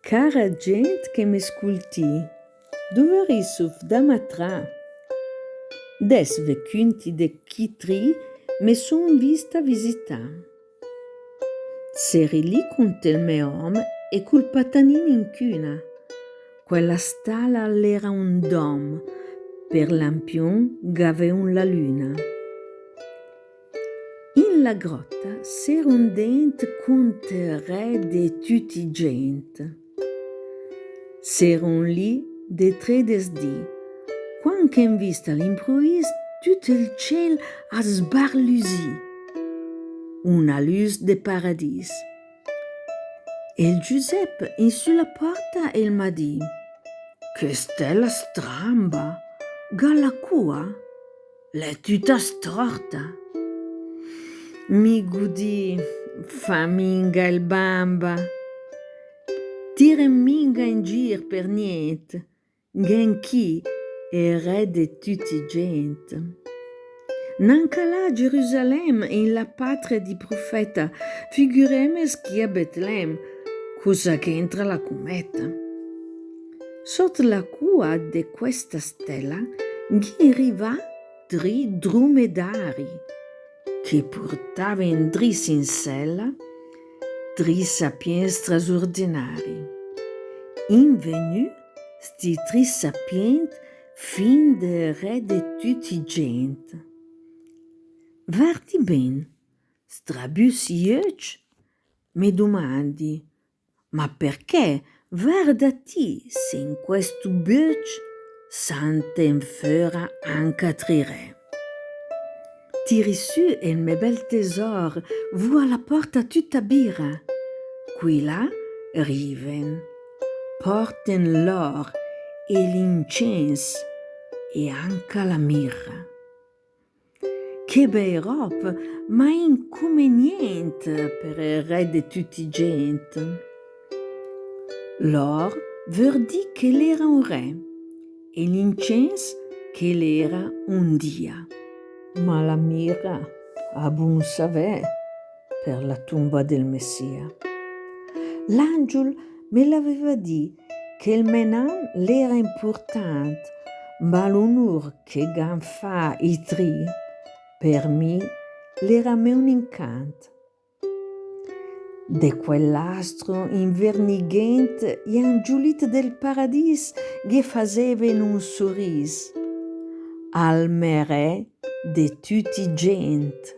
Cara gent che m'ascolti, dove risuf da matra? Des vecunti de chitri me son vista visita. Seri lì con il mio om e col patanin in cuna. Quella stalla l'era un dom, per lampion gaveun la luna. In la grotta s'era un dent conte re de tutti gent. S'eron lì de tre desdì, quan che in vista all'improvvis tutto il ciel a sbarlusì. Una luz de paradis. Il Giuseppe in sulla porta il m'ha dit: «Che stella stramba, galla cua, l'è tutta storta». Mi gudi, faminga il bamba. Tire minga in gir per niente, gen chi è re de tutti gent. Nanca là Gerusalemme in la patria di profeta, figuremes chi a Betlem, cosa che entra la cometa. Sotto la cua de questa stella, ghi riva tri dromedari, che portava in dris in sella tri sapiens straordinari. Invenu, sti tri sapient fin de re de tutti gent. Vardi ben, strabus iuc, mi domandi, ma perché guardati se in questo buc s'anten fera anche tri re? Tiri su il mio bel tesor, vu alla porta tutta birra. Qui là riven, porten l'or e l'incenso e anche la mirra. Che bei rob, ma inconveniente per il re di tutti gent. L'or vuol dire che l'era un re e l'incenso che l'era un dia. Ma la mirra a buon savè per la tomba del Messia. L'angelo me l'aveva dit che il menan l'era importante, ma l'onor che gan fa i tri, per me l'era me un incanto. De quell'astro invernighente gli angioliti del paradis che faceven un sorriso al mere de tutti gent.